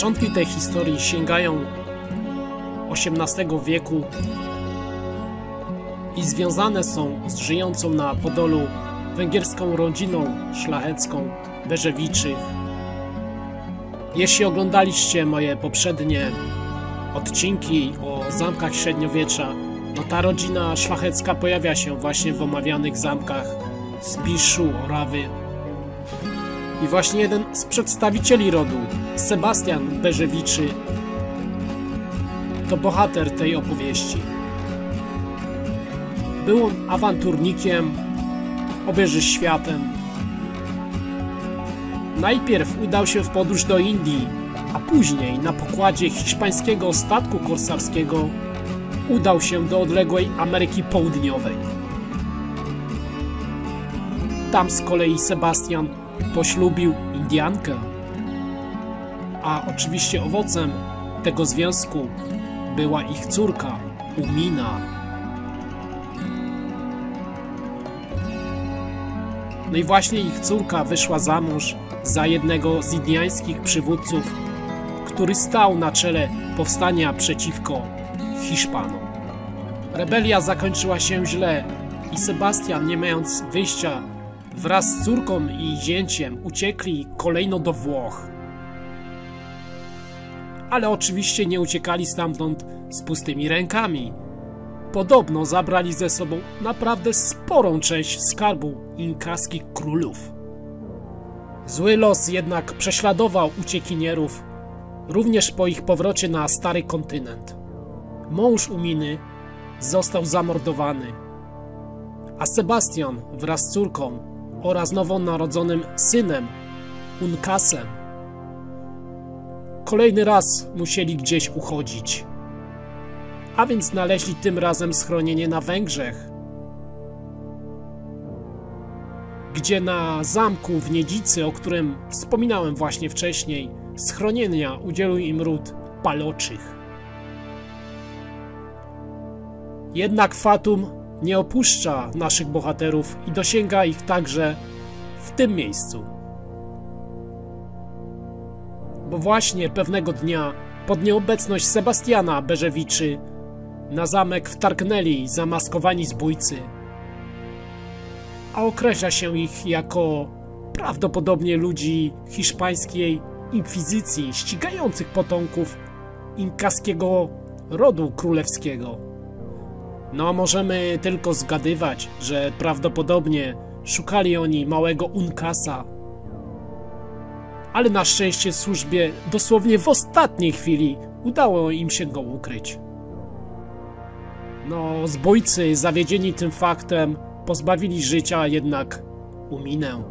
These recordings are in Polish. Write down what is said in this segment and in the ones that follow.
Początki tej historii sięgają XVIII wieku i związane są z żyjącą na Podolu węgierską rodziną szlachecką Berzewiczych. Jeśli oglądaliście moje poprzednie odcinki o zamkach średniowiecza, no ta rodzina szlachecka pojawia się właśnie w omawianych zamkach Spiszu, Orawy. I właśnie jeden z przedstawicieli rodu, Sebastian Berzewiczy, to bohater tej opowieści. Był on awanturnikiem, obieży światem. Najpierw udał się w podróż do Indii, a później na pokładzie hiszpańskiego statku korsarskiego udał się do odległej Ameryki Południowej. Tam z kolei Sebastian poślubił Indiankę, a oczywiście owocem tego związku była ich córka, Umina. No i właśnie ich córka wyszła za mąż za jednego z indiańskich przywódców, który stał na czele powstania przeciwko Hiszpanom. Rebelia zakończyła się źle i Sebastian, nie mając wyjścia, wraz z córką i zięciem uciekli kolejno do Włoch. Ale oczywiście nie uciekali stamtąd z pustymi rękami. Podobno zabrali ze sobą naprawdę sporą część skarbu inkaskich królów. Zły los jednak prześladował uciekinierów również po ich powrocie na Stary Kontynent. Mąż Uminy został zamordowany, a Sebastian wraz z córką oraz nowonarodzonym synem Unkasem kolejny raz musieli gdzieś uchodzić, a więc znaleźli tym razem schronienie na Węgrzech, gdzie na zamku w Niedzicy, o którym wspominałem właśnie wcześniej, schronienia udzielił im ród Paloczych. Jednak fatum nie opuszcza naszych bohaterów i dosięga ich także w tym miejscu. Bo właśnie pewnego dnia pod nieobecność Sebastiana Berzewiczy na zamek wtargnęli zamaskowani zbójcy, a określa się ich jako prawdopodobnie ludzi hiszpańskiej inkwizycji ścigających potomków inkaskiego rodu królewskiego. No, możemy tylko zgadywać, że prawdopodobnie szukali oni małego Unkasa, ale na szczęście służbie dosłownie w ostatniej chwili udało im się go ukryć. No, zbójcy zawiedzieni tym faktem pozbawili życia jednak Uminę.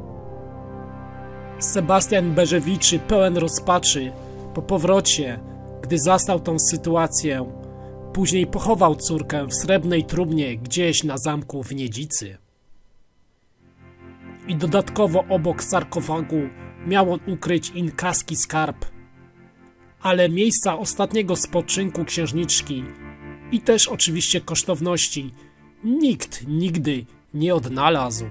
Sebastian Berzewiczy, pełen rozpaczy po powrocie, gdy zastał tą sytuację, później pochował córkę w srebrnej trumnie gdzieś na zamku w Niedzicy. I dodatkowo obok sarkofagu miał on ukryć inkaski skarb, ale miejsca ostatniego spoczynku księżniczki i też oczywiście kosztowności nikt nigdy nie odnalazł.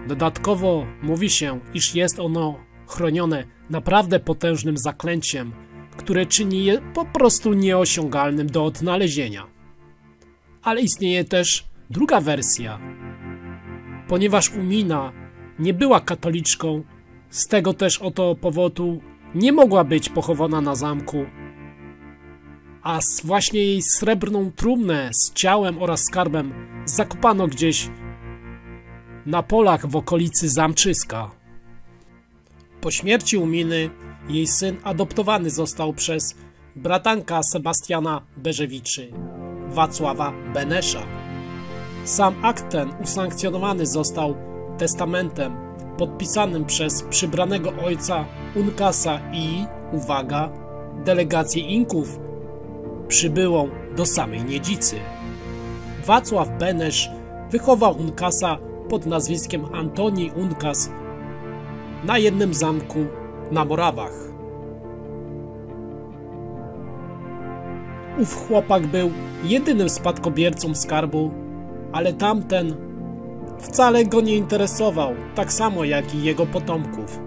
Dodatkowo mówi się, iż jest ono chronione naprawdę potężnym zaklęciem, które czyni je po prostu nieosiągalnym do odnalezienia. Ale istnieje też druga wersja. Ponieważ Umina nie była katoliczką, z tego też oto powodu nie mogła być pochowana na zamku, a właśnie jej srebrną trumnę z ciałem oraz skarbem zakopano gdzieś na polach w okolicy Zamczyska. Po śmierci Uminy jej syn adoptowany został przez bratanka Sebastiana Berzewiczy, Wacława Benesza. Sam akt ten usankcjonowany został testamentem podpisanym przez przybranego ojca Unkasa i, uwaga, delegację Inków przybyłą do samej Niedzicy. Wacław Benesz wychował Unkasa pod nazwiskiem Antoni Unkas na jednym zamku na Morawach. Ów chłopak był jedynym spadkobiercą skarbu, ale tamten wcale go nie interesował, tak samo jak i jego potomków.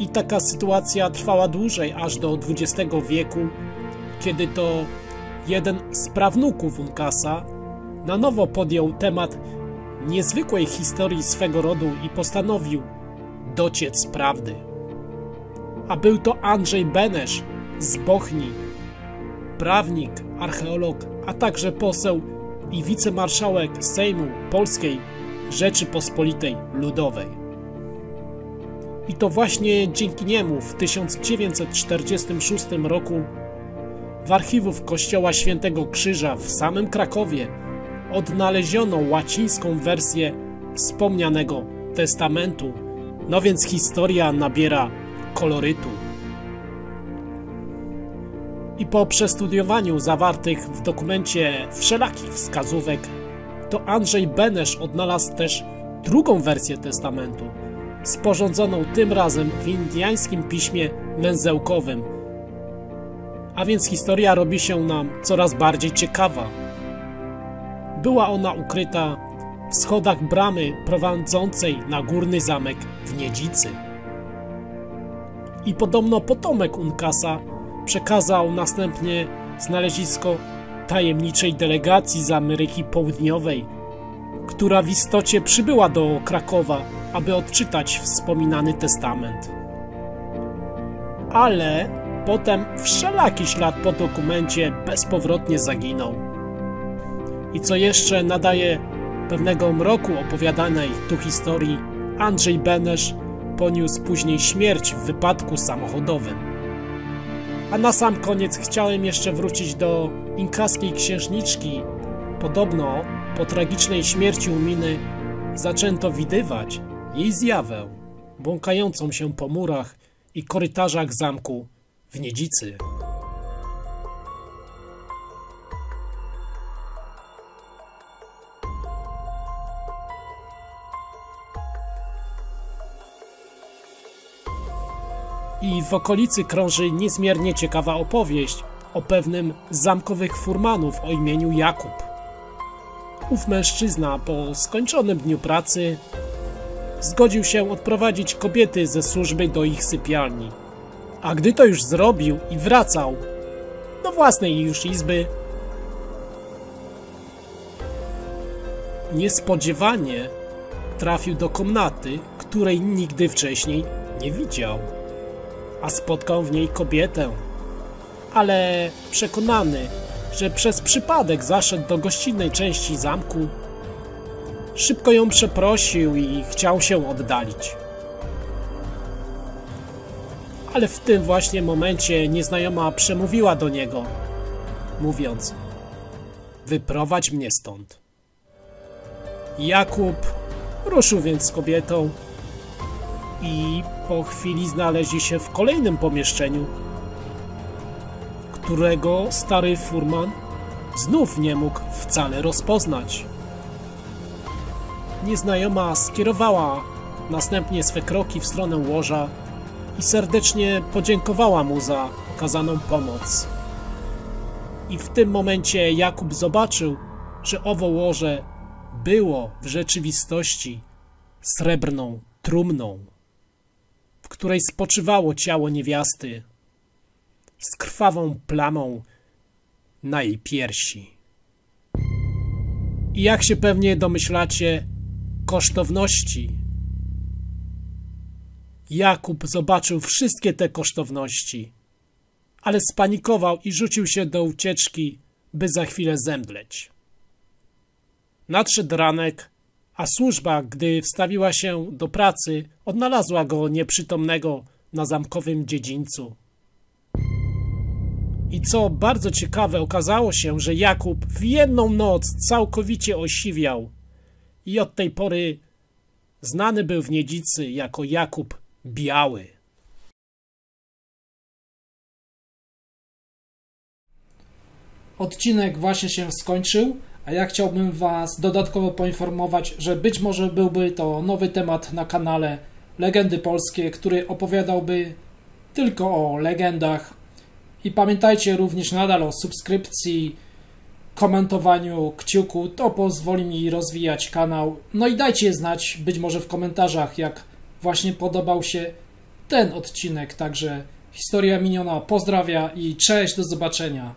I taka sytuacja trwała dłużej, aż do XX wieku, kiedy to jeden z prawnuków Uncasa na nowo podjął temat niezwykłej historii swego rodu i postanowił dociec prawdy. A był to Andrzej Benesz z Bochni, prawnik, archeolog, a także poseł i wicemarszałek Sejmu Polskiej Rzeczypospolitej Ludowej. I to właśnie dzięki niemu w 1946 roku w archiwów Kościoła Świętego Krzyża w samym Krakowie odnaleziono łacińską wersję wspomnianego testamentu, no więc historia nabiera kolorytu. I po przestudiowaniu zawartych w dokumencie wszelakich wskazówek, to Andrzej Benesz odnalazł też drugą wersję testamentu, sporządzoną tym razem w indiańskim piśmie męzełkowym. A więc historia robi się nam coraz bardziej ciekawa. Była ona ukryta w schodach bramy prowadzącej na górny zamek w Niedzicy. I podobno potomek Uncasa przekazał następnie znalezisko tajemniczej delegacji z Ameryki Południowej, która w istocie przybyła do Krakowa, aby odczytać wspominany testament. Ale potem wszelaki ślad po dokumencie bezpowrotnie zaginął. I co jeszcze nadaje pewnego mroku opowiadanej tu historii, Andrzej Benesz poniósł później śmierć w wypadku samochodowym. A na sam koniec chciałem jeszcze wrócić do inkaskiej księżniczki. Podobno po tragicznej śmierci Uminy zaczęto widywać jej zjawę, błąkającą się po murach i korytarzach zamku w Niedzicy. I w okolicy krąży niezmiernie ciekawa opowieść o pewnym z zamkowych furmanów o imieniu Jakub. Ów mężczyzna po skończonym dniu pracy zgodził się odprowadzić kobiety ze służby do ich sypialni. A gdy to już zrobił i wracał do własnej już izby, niespodziewanie trafił do komnaty, której nigdy wcześniej nie widział, a spotkał w niej kobietę. Ale przekonany, że przez przypadek zaszedł do gościnnej części zamku, szybko ją przeprosił i chciał się oddalić. Ale w tym właśnie momencie nieznajoma przemówiła do niego, mówiąc: wyprowadź mnie stąd. Jakub ruszył więc z kobietą i po chwili znaleźli się w kolejnym pomieszczeniu, którego stary furman znów nie mógł wcale rozpoznać. Nieznajoma skierowała następnie swe kroki w stronę łoża i serdecznie podziękowała mu za okazaną pomoc. I w tym momencie Jakub zobaczył, że owo łoże było w rzeczywistości srebrną trumną, w której spoczywało ciało niewiasty z krwawą plamą na jej piersi. I jak się pewnie domyślacie, kosztowności. Jakub zobaczył wszystkie te kosztowności, ale spanikował i rzucił się do ucieczki, by za chwilę zemdleć. Nadszedł ranek, a służba, gdy wstawiła się do pracy, odnalazła go nieprzytomnego na zamkowym dziedzińcu. I co bardzo ciekawe, okazało się, że Jakub w jedną noc całkowicie osiwiał i od tej pory znany był w Niedzicy jako Jakub Biały. Odcinek właśnie się skończył, a ja chciałbym Was dodatkowo poinformować, że być może byłby to nowy temat na kanale Legendy Polskie, który opowiadałby tylko o legendach. I pamiętajcie również nadal o subskrypcji, komentowaniu, kciuku, to pozwoli mi rozwijać kanał. No i dajcie znać, być może w komentarzach, jak właśnie podobał się ten odcinek. Także Historia Miniona pozdrawia i cześć, do zobaczenia.